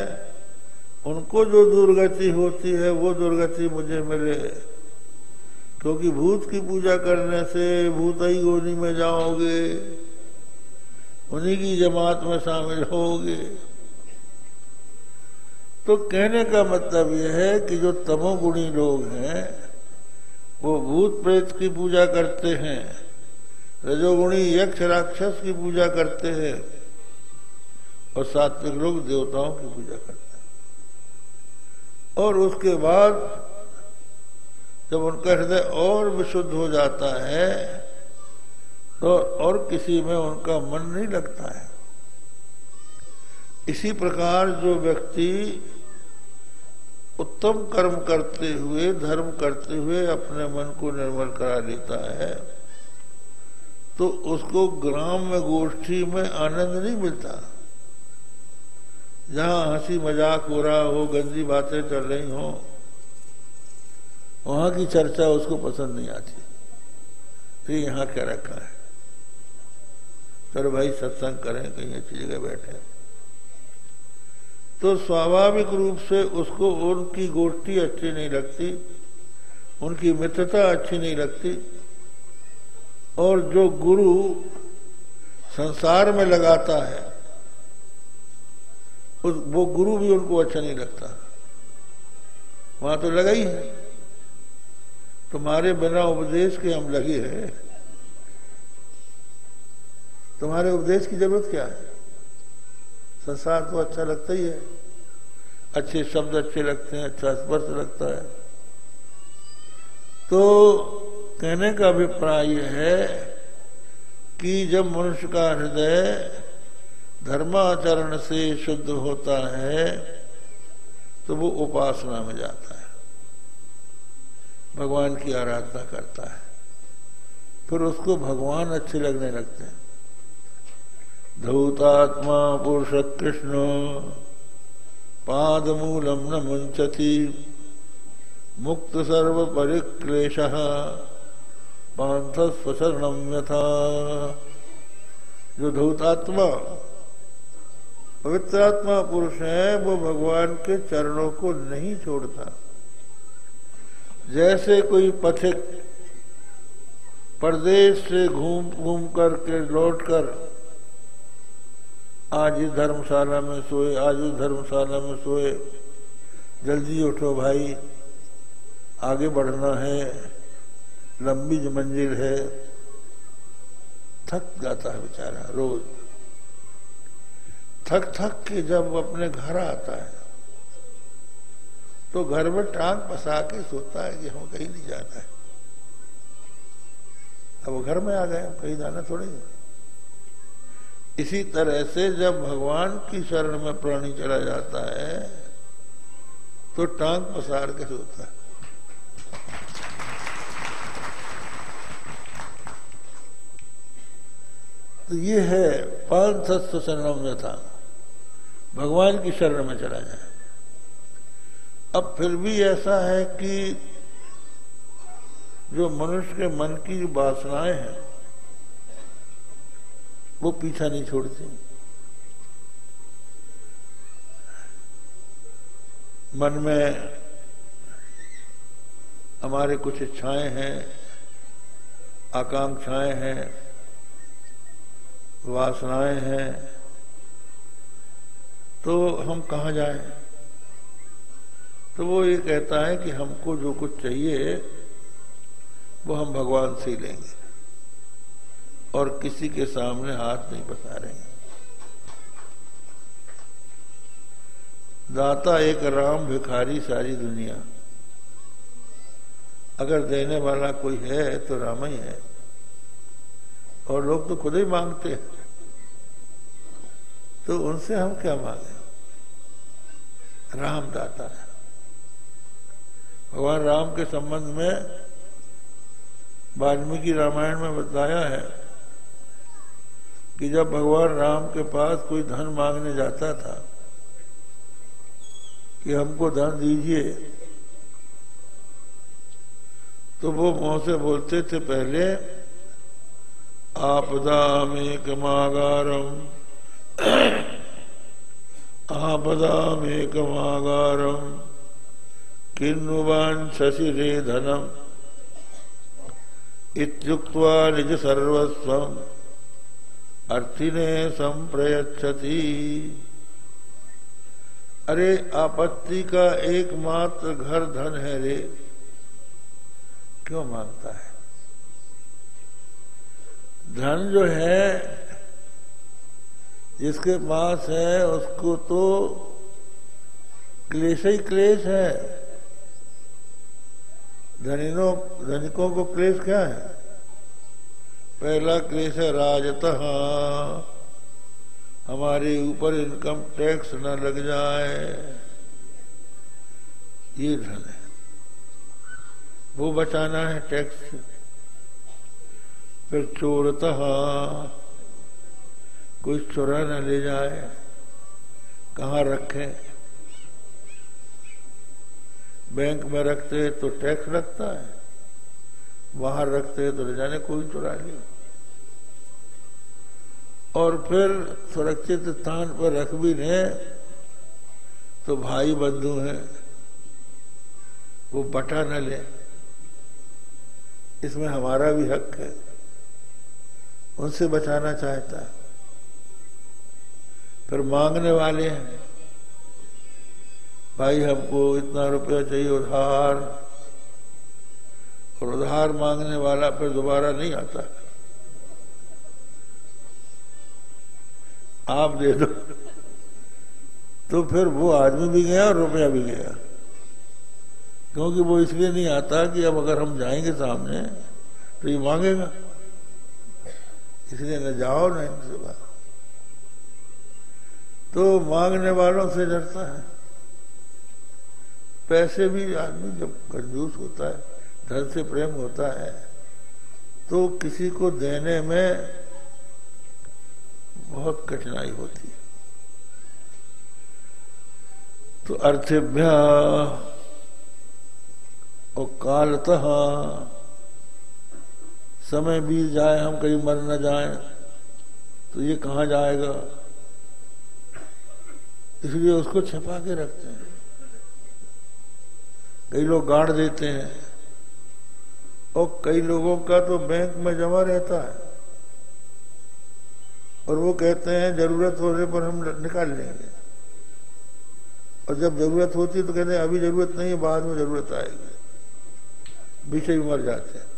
उनको जो दुर्गति होती है वो दुर्गति मुझे मिले, क्योंकि भूत की पूजा करने से भूतई योनि में जाओगे, उन्हीं की जमात में शामिल होगे। तो कहने का मतलब यह है कि जो तमोगुणी लोग हैं वो भूत प्रेत की पूजा करते हैं, रजोगुणी यक्ष राक्षस की पूजा करते हैं, और सात्विक लोग देवताओं की पूजा करते हैं। और उसके बाद जब उनका हृदय और विशुद्ध हो जाता है तो और किसी में उनका मन नहीं लगता है। इसी प्रकार जो व्यक्ति उत्तम कर्म करते हुए, धर्म करते हुए अपने मन को निर्मल करा लेता है तो उसको ग्राम्य गोष्ठी में आनंद नहीं मिलता। जहां हंसी मजाक हो रहा हो, गंदी बातें चल रही हो, वहां की चर्चा उसको पसंद नहीं आती। तो यहां क्या रखा है, चलो भाई सत्संग करें, कहीं अच्छी जगह बैठे। तो स्वाभाविक रूप से उसको उनकी गोष्ठी अच्छी नहीं लगती, उनकी मित्रता अच्छी नहीं लगती। और जो गुरु संसार में लगाता है वो गुरु भी उनको अच्छा नहीं लगता। वहां तो लगा ही है, तुम्हारे बिना उपदेश के हम लगे हैं, तुम्हारे उपदेश की जरूरत क्या है। संसार तो अच्छा लगता ही है, अच्छे शब्द अच्छे लगते हैं, अच्छा स्पर्श लगता है। तो कहने का अभिप्राय यह है कि जब मनुष्य का हृदय धर्माचरण से शुद्ध होता है तो वो उपासना में जाता है, भगवान की आराधना करता है, फिर उसको भगवान अच्छे लगने लगते हैं। धूतात्मा पुरुष कृष्ण पादमूलम न मुंचति मुक्त सर्व परिक्लेशः पांथ स्वशरणम यथा। जो धूतात्मा पवित्र आत्मा पुरुष है वो भगवान के चरणों को नहीं छोड़ता। जैसे कोई पथिक परदेश से घूम घूम करके लौट कर आज इस धर्मशाला में सोए, आज उस धर्मशाला में सोए, जल्दी उठो भाई, आगे बढ़ना है, लंबी मंजिल है। थक जाता है बेचारा, रोज थक थक के जब अपने घर आता है तो घर में टांग पसा के सोता है कि हम कहीं नहीं जाना है। अब वो घर में आ गए, कहीं जाना थोड़ी है। इसी तरह से जब भगवान की शरण में प्राणी चला जाता है तो टांग पसार के सोता है। तो ये है पांथस्व शरणम यथा, भगवान की शरण में चला जाए। अब फिर भी ऐसा है कि जो मनुष्य के मन की वासनाएं हैं वो पीछा नहीं छोड़ती। मन में हमारे कुछ इच्छाएं हैं, आकांक्षाएं हैं, वासनाएं हैं, तो हम कहाँ जाएं? तो वो ये कहता है कि हमको जो कुछ चाहिए वो हम भगवान से ही लेंगे और किसी के सामने हाथ नहीं पसारेंगे। दाता एक राम, भिखारी सारी दुनिया। अगर देने वाला कोई है तो राम ही है, और लोग तो खुद ही मांगते हैं, तो उनसे हम क्या मांगे। राम दाता है। भगवान राम के संबंध में वाल्मीकि रामायण में बताया है कि जब भगवान राम के पास कोई धन मांगने जाता था कि हमको धन दीजिए, तो वो मुंह से बोलते थे पहले आपदामेकमागारम आपदामेकमागारम किन्नु वाञ्छसि रे धनम इत्युक्त्वा निज सर्वस्वम अर्थिने संप्रयच्छति। अरे आपत्ति का एकमात्र घर धन है रे, क्यों मांगता है? धन जो है जिसके पास है उसको तो क्लेश ही क्लेश है। धनिकों को क्लेश क्या है? पहला क्लेश है राजतः, हमारे ऊपर इनकम टैक्स न लग जाए, ये धन है, वो बचाना है टैक्स से। फिर चोरतः, कोई चुरा न ले जाए, कहाँ रखे? बैंक में रखते तो टैक्स लगता है, बाहर रखते तो ले जाने कोई चुरा ले। और फिर सुरक्षित स्थान पर रख भी लें तो भाई बंधु हैं, वो बटा न ले, इसमें हमारा भी हक है, उनसे बचाना चाहता है। फिर मांगने वाले हैं, भाई हमको इतना रुपया चाहिए उधार, और उधार मांगने वाला फिर दोबारा नहीं आता, आप दे दो, तो फिर वो आदमी भी गया और रुपया भी गया। क्योंकि वो इसलिए नहीं आता कि अब अगर हम जाएंगे सामने तो ये मांगेगा, इसलिए न जाओ न इनसे बात। तो मांगने वालों से डरता है। पैसे भी आदमी जब कंजूस होता है, धन से प्रेम होता है, तो किसी को देने में बहुत कठिनाई होती है। तो अर्थेभ्य और कालतः, समय बीत जाए, हम कहीं मर न जाएं, तो ये कहाँ जाएगा, इसलिए उसको छिपा के रखते हैं। कई लोग गाड़ देते हैं, और कई लोगों का तो बैंक में जमा रहता है, और वो कहते हैं जरूरत होने पर हम निकाल लेंगे, और जब जरूरत होती तो कहते हैं अभी जरूरत नहीं है, बाद में जरूरत आएगी, बीच ही मर जाते हैं।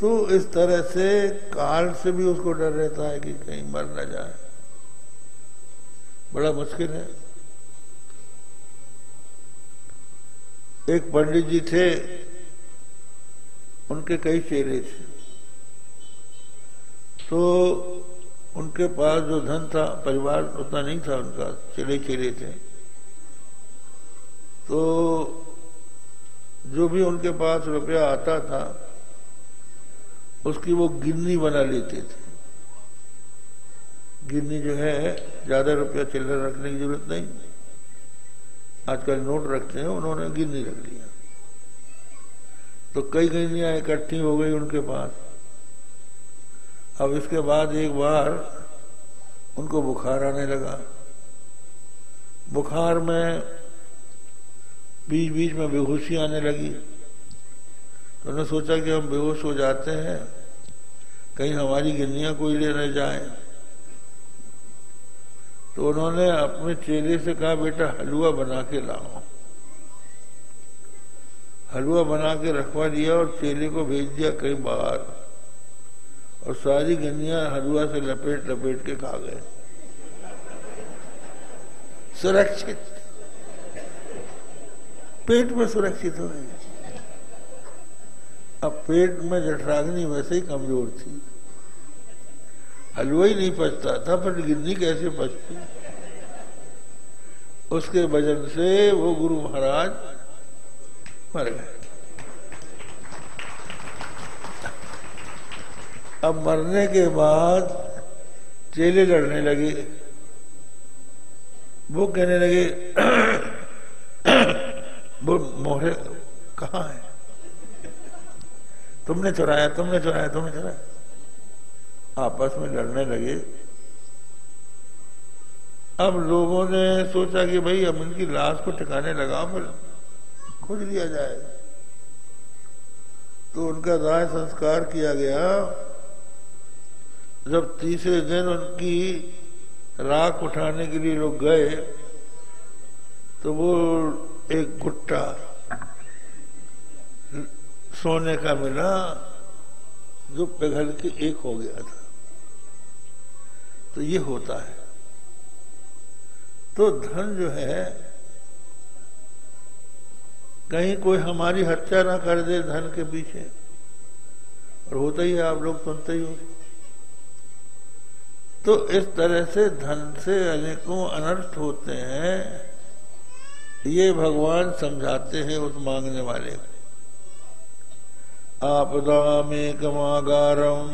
तो इस तरह से काल से भी उसको डर रहता है कि कहीं मर न जाए, बड़ा मुश्किल है। एक पंडित जी थे, उनके कई चेले थे, तो उनके पास जो धन था, परिवार उतना नहीं था उनका, चेले थे, तो जो भी उनके पास रुपया आता था उसकी वो गिन्नी बना लेते थे। गिन्नी जो है, ज्यादा रुपया चिल्लर रखने की जरूरत नहीं, आजकल नोट रखते हैं, उन्होंने गिन्नी रख लिया। तो कई गिन्नियां इकट्ठी हो गई उनके पास। अब इसके बाद एक बार उनको बुखार आने लगा। बुखार में बीच बीच में बेहोशी आने लगी। तो उन्होंने सोचा कि हम बेहोश हो जाते हैं, कहीं हमारी गिन्नियां कोई ले न जाए। तो उन्होंने अपने चेले से कहा, बेटा हलवा बना के लाओ। हलवा बना के रखवा दिया और चेले को भेज दिया कहीं बाहर, और सारी गिन्नियां हलवा से लपेट लपेट के खा गए, सुरक्षित, पेट में सुरक्षित हो गए। अब पेट में जठराग्नि वैसे ही कमजोर थी, हलवा ही नहीं पचता था, पर गिन्नी कैसे पचती। उसके वजन से वो गुरु महाराज मर गए। अब मरने के बाद चेले लड़ने लगे। वो कहने लगे, वो मोहरे कहाँ है, तुमने चुराया, तुमने चुराया, तुमने चुराया। आपस में लड़ने लगे। अब लोगों ने सोचा कि भाई अब इनकी लाश को ठिकाने लगा, फिर खोज लिया जाए। तो उनका दाह संस्कार किया गया। जब तीसरे दिन उनकी राख उठाने के लिए लोग गए, तो वो एक गुट्टा सोने का मिला, जो पिघल के एक हो गया था। तो ये होता है। तो धन जो है, कहीं कोई हमारी हत्या ना कर दे धन के पीछे, और होता ही है, आप लोग सुनते ही हो। तो इस तरह से धन से अनेकों अनर्थ होते हैं, ये भगवान समझाते हैं उस मांगने वाले को। आपदा में कमागारम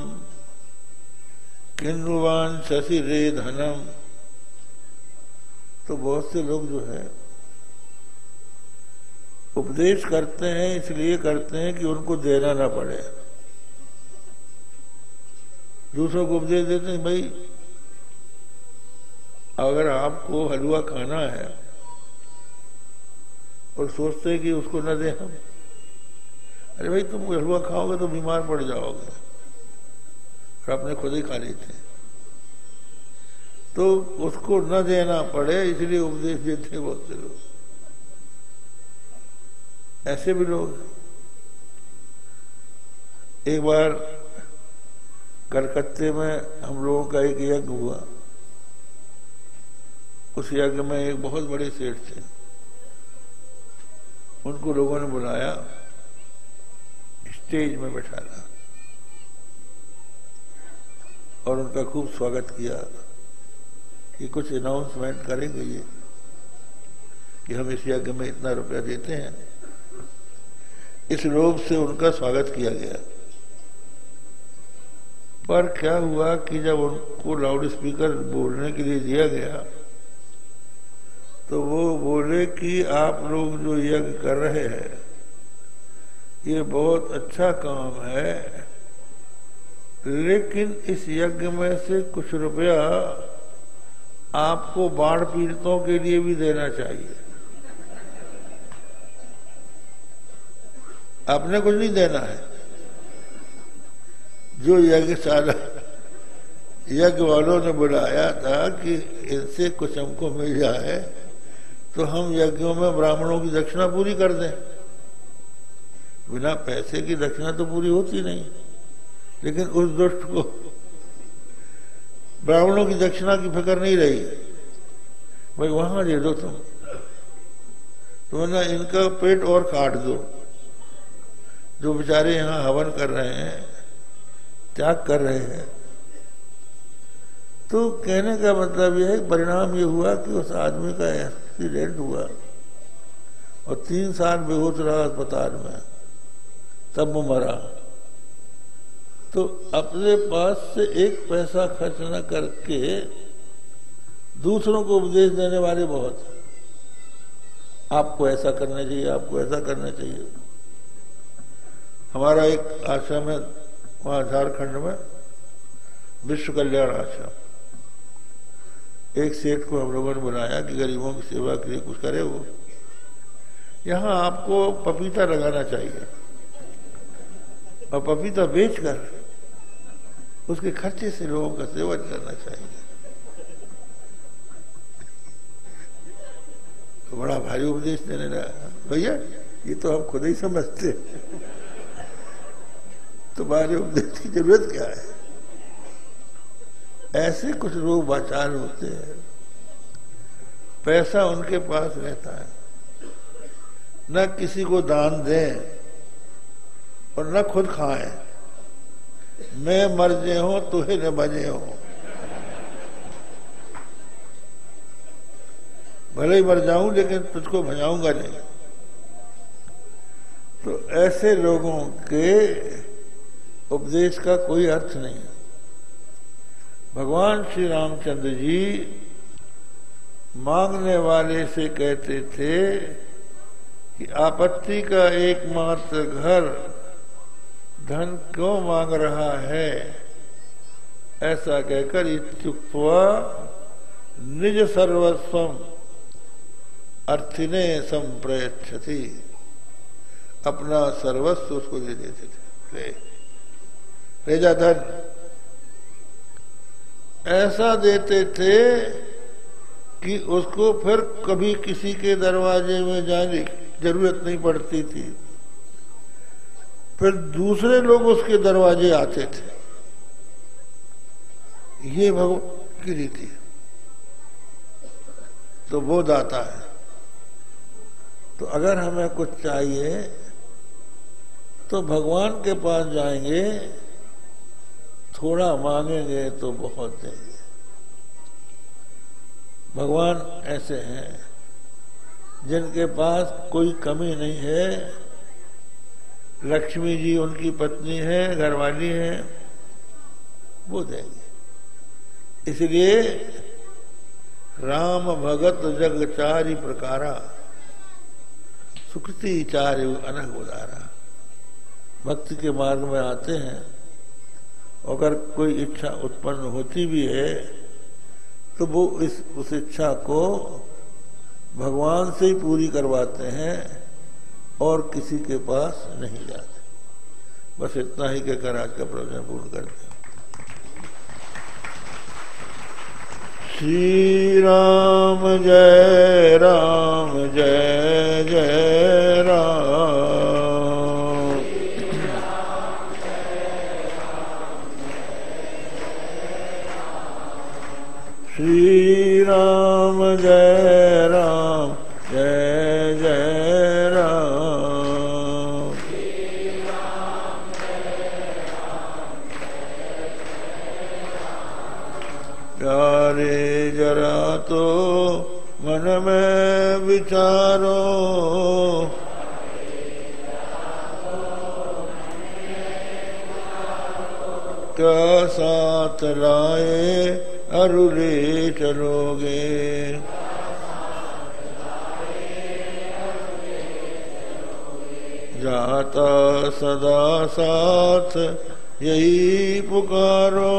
किन्नुवान शशि रे धनम। तो बहुत से लोग जो है उपदेश करते हैं, इसलिए करते हैं कि उनको देना ना पड़े। दूसरों को उपदेश देते हैं, भाई अगर आपको हलवा खाना है और सोचते हैं कि उसको न दें हम, अरे भाई तुम हलवा खाओगे तो बीमार पड़ जाओगे, और आपने खुद ही खा लेते हैं। तो उसको न देना पड़े इसलिए उपदेश देते हैं बहुत से लोग। ऐसे भी लोग। एक बार कलकत्ते में हम लोगों का एक यज्ञ हुआ। उस यज्ञ में एक बहुत बड़े सेठ थे, उनको लोगों ने बुलाया, स्टेज में बैठाया और उनका खूब स्वागत किया कि कुछ अनाउंसमेंट करेंगे ये कि हम इस यज्ञ में इतना रुपया देते हैं। इस लोभ से उनका स्वागत किया गया। पर क्या हुआ कि जब उनको लाउड स्पीकर बोलने के लिए दिया गया तो वो बोले कि आप लोग जो यज्ञ कर रहे हैं ये बहुत अच्छा काम है, लेकिन इस यज्ञ में से कुछ रुपया आपको बाढ़ पीड़ितों के लिए भी देना चाहिए। आपने कुछ नहीं देना है। जो यज्ञशाला यज्ञ वालों ने बुलाया था कि इनसे कुछ हमको मिल जाए तो हम यज्ञों में ब्राह्मणों की दक्षिणा पूरी कर दें। बिना पैसे की दक्षिणा तो पूरी होती नहीं, लेकिन उस दुष्ट को ब्राह्मणों की दक्षिणा की फिक्र नहीं रही। भाई वहां दे दो तुम ना इनका पेट और काट दो। जो बेचारे यहाँ हवन कर रहे हैं, त्याग कर रहे हैं। तो कहने का मतलब यह है, परिणाम ये हुआ कि उस आदमी का एक्सीडेंट हुआ और 3 साल बेहोश रहा अस्पताल में, तब वो मरा। तो अपने पास से 1 पैसा खर्च न करके दूसरों को उपदेश देने वाले बहुत हैं। आपको ऐसा करना चाहिए, आपको ऐसा करना चाहिए। हमारा एक आश्रम है वहां झारखंड में, विश्व कल्याण आश्रम। एक सेठ को हम लोगों ने बुलाया कि गरीबों की सेवा के लिए कुछ करे। वो यहां आपको पपीता लगाना चाहिए और पपीता बेचकर उसके खर्चे से लोगों का सेवन करना चाहिए। तो बड़ा भारी उपदेश देने लगा। भैया ये तो हम खुद ही समझते, तुम्हारे उपदेश की जरूरत क्या है। ऐसे कुछ लोग वाचाल होते हैं, पैसा उनके पास रहता है, न किसी को दान दें और न खुद खाएं। मैं मर जे हूं तुहे न बजे हो, भले ही मर जाऊं लेकिन तुझको भजाऊंगा नहीं। तो ऐसे लोगों के उपदेश का कोई अर्थ नहीं है। भगवान श्री रामचंद्र जी मांगने वाले से कहते थे कि आपत्ति का एकमात्र घर धन क्यों मांग रहा है, ऐसा कहकर इत्युक्त्वा निज सर्वस्वम अर्थिने संप्रयच्छति, अपना सर्वस्व उसको दे देते थे। ले जा धन, ऐसा देते थे कि उसको फिर कभी किसी के दरवाजे में जाने की जरूरत नहीं पड़ती थी। फिर दूसरे लोग उसके दरवाजे आते थे। ये की रीति, तो वो दाता है। तो अगर हमें कुछ चाहिए तो भगवान के पास जाएंगे, थोड़ा मांगेंगे तो बहुत देंगे। भगवान ऐसे हैं जिनके पास कोई कमी नहीं है। लक्ष्मी जी उनकी पत्नी है, घरवाली है, वो देंगे। इसलिए राम भगत जग चारि प्रकारा, सुकृति चारि अनग उदारा। भक्ति के मार्ग में आते हैं, अगर कोई इच्छा उत्पन्न होती भी है तो वो उस इच्छा को भगवान से ही पूरी करवाते हैं और किसी के पास नहीं जाते। बस इतना ही कहकर आज का प्रवचन पूर्ण करते हैं। श्री राम जय जय राम। श्री राम जय जय राम। प्यारे जरा तो मन में विचारो, क्या साथ लाए अरुले चलोगे। जाता सदा साथ यही पुकारो,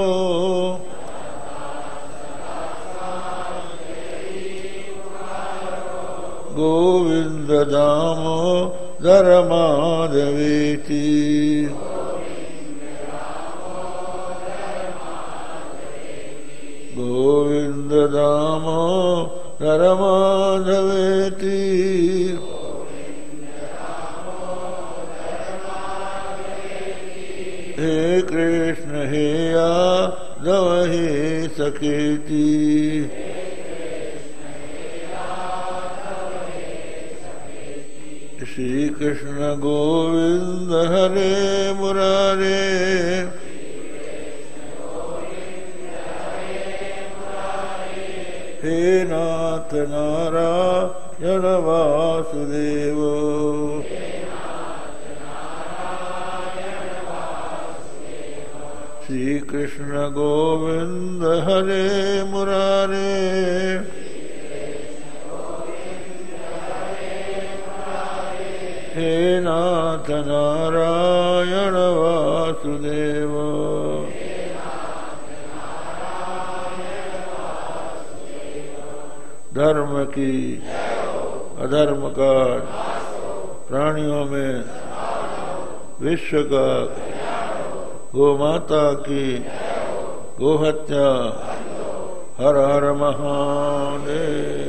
गोविंद दामोदर माधवेति। गोविंद दामोदर माधवेति। हे कृष्ण हे यादव हे सखेति। श्री कृष्ण गोविंद हरे मुरारे। हे नाथ नारायण वासुदेव। श्री कृष्ण गोविंद हरे मुरारे। हे नाथ नारायण वासुदेव। धर्म की अधर्म का प्राणियों में विश्व का, गो माता की गोहत्या। हर हर महादेव।